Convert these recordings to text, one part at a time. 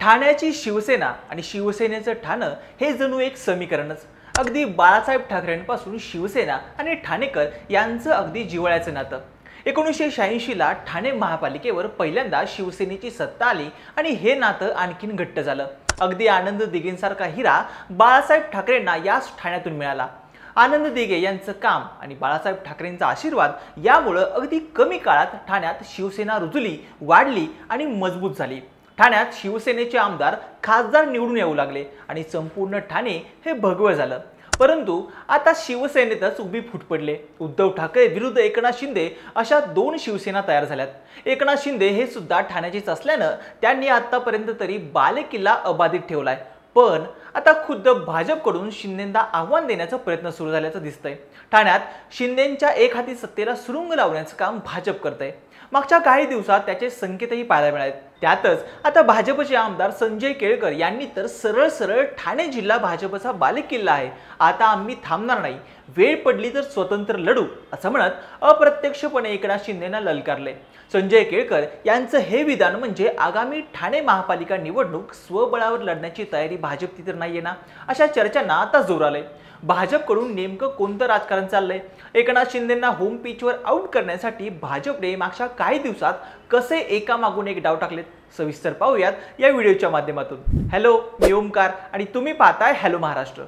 ठाण्याची शिवसेना आणि शिवसेनेचं ठाणं हे जणू एक समीकरणच. अगदी बाळासाहेब ठाकरेंपासून शिवसेना आणि ठाणेकर यांचं अगदी जिव्हाळ्याचं नातं. 1986ला ठाणे महापालिकेवर पहिल्यांदा शिवसेनेची सत्ता आली आणि हे नातं आणखीन घट्ट झालं. अगदी आनंद दिघेंसारखा हिरा बाळासाहेब ठाकरेंना याच ठाण्यातून मिळाला. आनंद दिघे यांचं काम आणि बाळासाहेब ठाकरेंचा आशीर्वाद यामुळे अगदी कमी काळात ठाण्यात शिवसेना रुजली, वाढली आणि मजबूत झाली. ठाण्यात शिवसेनेचे आमदार खासदार निवडून येऊ लागले आणि संपूर्ण ठाणे हे भगवं झालं. परंतु आता शिवसेनेतच उभी फूट पडले. उद्धव ठाकरे विरुद्ध एकनाथ शिंदे अशा दोन शिवसेना तयार झाल्यात. एकनाथ शिंदे हे सुद्धा ठाण्याचेच असल्यानं त्यांनी आतापर्यंत तरी बालेकिल्ला अबाधित ठेवलाय. पण आता खुद्द भाजपकडून शिंदेंना आव्हान देण्याचा प्रयत्न सुरू झाल्याचं दिसतंय. ठाण्यात शिंदेंच्या एक हाती सत्तेला सुरुंग लावण्याचं काम भाजप करतंय. मागच्या काही दिवसात त्याचे संकेतही पाहायला मिळाले. त्यातच आता भाजपचे आमदार संजय केळकर यांनी तर सरळ सरळ ठाणे जिल्हा भाजपचा बालेकिल्ला आहे, आता आम्ही थांबणार नाही, वेळ पडली तर स्वतंत्र लढू असं म्हणत अप्रत्यक्षपणे एकनाथ शिंदेंना ललकारले. संजय केळकर यांचं हे विधान म्हणजे आगामी ठाणे महापालिका निवडणूक स्वबळावर लढण्याची तयारी भाजप तिथं नाहीये ना, अशा चर्चांना आता जोर आलंय. भाजपकडून नेमकं कोणतं राजकारण चाललंय? एकनाथ शिंदेंना होम पिचवर आउट करण्यासाठी भाजपने मागच्या काही दिवसात कसे एकामागून एक डाव टाकलेत, सविस्तर पाहूयात या व्हिडिओच्या माध्यमातून. हॅलो, मी ओमकार आणि तुम्ही पाहताय हॅलो महाराष्ट्र.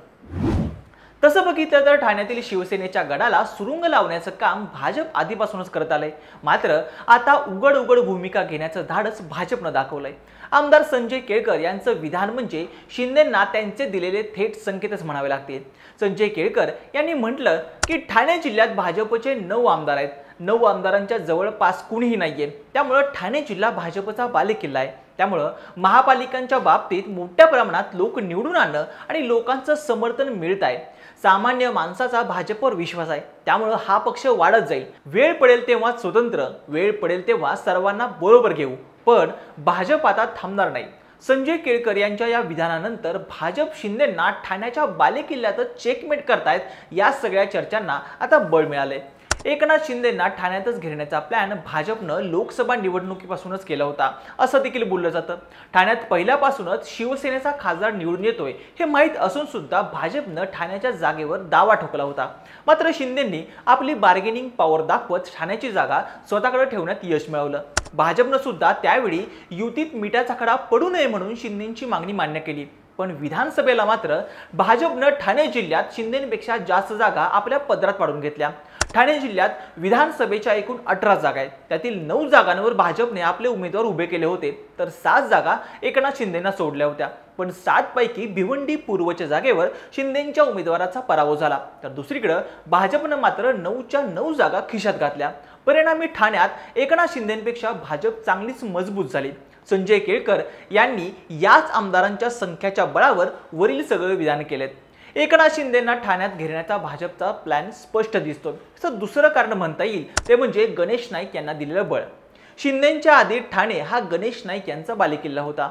तसं बघितलं तर ठाण्यातील शिवसेनेच्या गडाला सुरुंग लावण्याचं काम भाजप आधीपासूनच करत आलंय. मात्र आता उघड उघड भूमिका घेण्याचं धाडस भाजपनं दाखवलंय. आमदार संजय केळकर यांचं विधान म्हणजे शिंदेंना त्यांचे दिलेले थेट संकेतच म्हणावे लागतील. संजय केळकर यांनी म्हटलं की ठाणे जिल्ह्यात भाजपचे 9 आमदार आहेत. 9 आमदारांच्या जवळपास कुणीही नाहीये. त्यामुळे ठाणे जिल्हा भाजपचा बालेकिल्ला आहे. त्यामुळे महापालिकांच्या बाबतीत मोठ्या प्रमाणात लोक निवडून आणणं आणि लोकांचं समर्थन मिळत आहे. सामान्य माणसाचा भाजपवर विश्वास आहे. त्यामुळे हा पक्ष वाढत जाईल. वेळ पडेल तेव्हा स्वतंत्र, वेळ पडेल तेव्हा सर्वांना बरोबर घेऊ, पण भाजप आता थांबणार नाही. संजय केळकर यांच्या या विधानानंतर भाजप शिंदेंना ठाण्याच्या बालेकिल्ल्यातच चेकमेट करतायत या सगळ्या चर्चांना आता बळ मिळाले. एकनाथ शिंदेंना ठाण्यातच घेण्याचा प्लॅन भाजपनं लोकसभा निवडणुकीपासूनच केला होता असं देखील बोललं जातं. ठाण्यात पहिल्यापासूनच शिवसेनेचा खासदार निवडून येतोय हे माहीत असून सुद्धा भाजपनं ठाण्याच्या जागेवर दावा ठोकला होता. मात्र शिंदेंनी आपली बार्गेनिंग पॉवर दाखवत ठाण्याची जागा स्वतःकडे ठेवण्यात यश मिळवलं. भाजपनं सुद्धा त्यावेळी युतीत मिठाचा खडा पडू नये म्हणून शिंदेंची मागणी मान्य केली. पण विधानसभेला मात्र भाजपनं ठाणे जिल्ह्यात शिंदेंपेक्षा जास्त जागा आपल्या पदरात पाडून घेतल्या. ठाणे जिल्ह्यात विधानसभेच्या एकूण 18 जागा आहेत. त्यातील 9 जागांवर भाजपने आपले उमेदवार उभे केले होते, तर 7 जागा एकनाथ शिंदेंना सोडल्या होत्या. पण 7 पैकी भिवंडी पूर्वच्या जागेवर शिंदेंच्या उमेदवाराचा पराभव झाला. तर दुसरीकडे भाजपनं मात्र 9च्या 9 जागा खिशात घातल्या. परिणामी ठाण्यात एकनाथ शिंदेंपेक्षा भाजप चांगलीच मजबूत झाली. संजय केळकर यांनी याच आमदारांच्या संख्येच्या बळावर वरील सगळे विधान केलेत. एकनाथ शिंदेंना ठाण्यात घेण्याचा भाजपचा प्लॅन स्पष्ट दिसतो. तर दुसरं कारण म्हणता येईल ते म्हणजे गणेश नाईक यांना दिलेलं बळ. शिंदेंच्या आधी ठाणे हा गणेश नाईक यांचा बालेकिल्ला होता.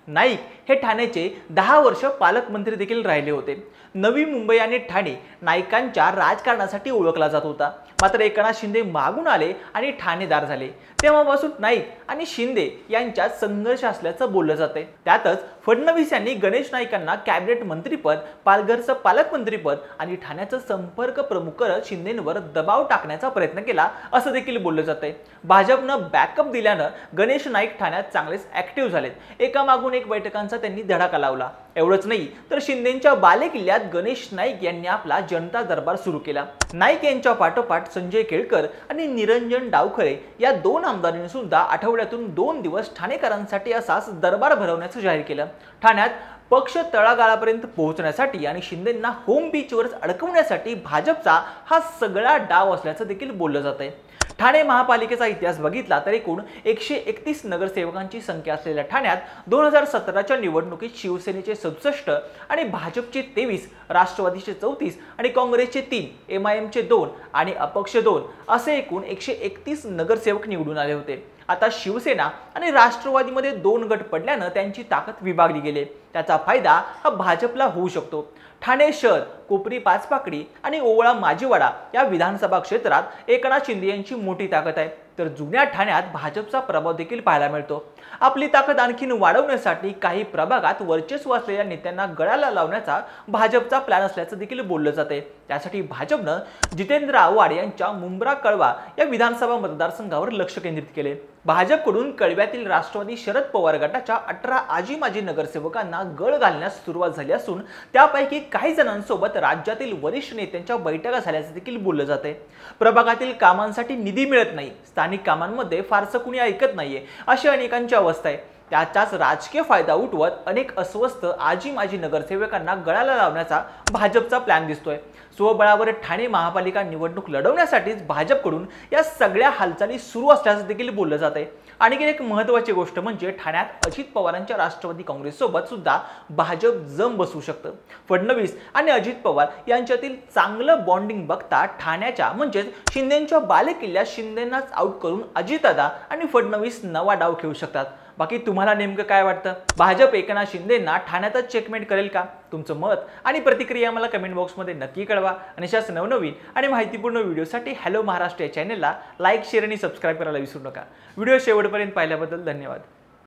नाईक हे ठाण्याचे 10 वर्ष पालकमंत्री देखील राहिले होते. नवी मुंबई आणि ठाणे नाईकांच्या राजकारणासाठी ओळखला जात होता. मात्र एकनाथ शिंदे मागून आले आणि ठाणेदार झाले. तेव्हापासून नाईक आणि शिंदे यांच्यात संघर्ष असल्याचं बोललं जाते. त्यातच फडणवीस यांनी गणेश नाईकांना कॅबिनेट मंत्रीपद, पालघरचं पालकमंत्रीपद आणि ठाण्याचं संपर्क प्रमुख करत शिंदेंवर दबाव टाकण्याचा प्रयत्न केला असं देखील बोललं जाते. भाजपनं बॅकअप दिल्यानं गणेश नाईक ठाण्यात चांगलेच ऍक्टिव्ह झालेत. एकामागून एक बैठकांचा त्यांनी धडाका लावला. एवढंच नाही तर शिंदेंच्या बालेकिल्ल्यात गणेश नाईक यांनी आपला जनता दरबार सुरू केला. नाईक यांच्या पाठोपाठ संजय केळकर आणि निरंजन डावखरे या 2 आमदारांनी सुद्धा आठवड्यातून 2 दिवस ठाणेकरांसाठी असाच दरबार भरवण्याचं जाहीर केलं. ठाण्यात पक्ष तळागाळापर्यंत पोहोचण्यासाठी आणि शिंदेंना होम पिचवरच अडकवण्यासाठी भाजपचा हा सगळा डाव असल्याचं देखील बोललं जातंय. ठाणे महापालिकेचा इतिहास बघितला तर एकूण 131 नगरसेवकांची संख्या असलेल्या ठाण्यात 2017च्या निवडणुकीत शिवसेनेचे 67 आणि भाजपचे 23, राष्ट्रवादीचे 34 आणि काँग्रेसचे 3, MIMचे 2 आणि अपक्ष 2 असे एकूण 131 नगरसेवक निवडून आले होते. आता शिवसेना आणि राष्ट्रवादीमध्ये 2 गट पडल्यानं त्यांची ताकद विभागली गेली. त्याचा फायदा हा भाजपला होऊ शकतो. ठाणे शहर, कोपरी पाचपाकडी आणि ओवळा माजीवाडा या विधानसभा क्षेत्रात एकनाथ शिंदे यांची मोठी ताकद आहे. तर जुन्या ठाण्यात भाजपचा प्रभाव देखील पाहायला मिळतो। आपली ताकद आणखीन वाढवण्यासाठी काही प्रभागात वर्चस्व असलेल्या नेत्यांना गळाला लावण्याचा भाजपचा प्लॅन असल्याचं देखील बोललं जाते। त्यासाठी भाजपनं जितेंद्र आव्हाड यांच्या मुंब्रा कळवा या विधानसभा मतदारसंघावर लक्ष केंद्रित केले। भाजपकडून कळव्यातील राष्ट्रवादी शरद पवार गटाच्या 18 आजी माजी नगरसेवकांना गळ घालण्यास सुरुवात झाली असून त्यापैकी काही जणांसोबत राज्यातील वरिष्ठ नेत्यांच्या बैठका झाल्याचे देखील बोललं जाते। प्रभागातील कामांसाठी निधी मिळत नाही, स्थानिक कामांमध्ये फारसं कुणी ऐकत नाहीये, अशी अनेकांची अवस्था आहे। त्याचाच राजकीय फायदा उठवत अनेक अस्वस्थ आजी माजी नगरसेवकांना गळाला लावण्याचा भाजपचा प्लॅन दिसतोय। स्वबळावर ठाणे महापालिका निवडणूक लढवण्यासाठीच भाजपकडून या सगळ्या हालचाली सुरू असल्याचं देखील बोललं जाते। आणखी एक महत्त्वाची गोष्ट म्हणजे ठाण्यात अजित पवारांच्या राष्ट्रवादी काँग्रेससोबत सुद्धा भाजप जम बसू शकतं। फडणवीस आणि अजित पवार यांच्यातील चांगलं बॉन्डिंग बघता ठाण्याच्या म्हणजेच शिंदेंच्या बालेकिल्ल्यात शिंदेंनाच आउट करून अजितदादा आणि फडणवीस नवा डाव खेळू शकतात। बाकी तुम्हाला नेमकं काय वाटतं? भाजप एकनाथ शिंदेंना ठाण्यातच चेकमेट करेल का? तुमचं मत आणि प्रतिक्रिया मला कमेंट बॉक्समध्ये नक्की कळवा आणि अशाच नवनवीन आणि माहितीपूर्ण व्हिडिओसाठी हॅलो महाराष्ट्र या चॅनलला लाईक, शेअर आणि सबस्क्राईब करायला विसरू नका। व्हिडिओ शेवटपर्यंत पाहिल्याबद्दल धन्यवाद।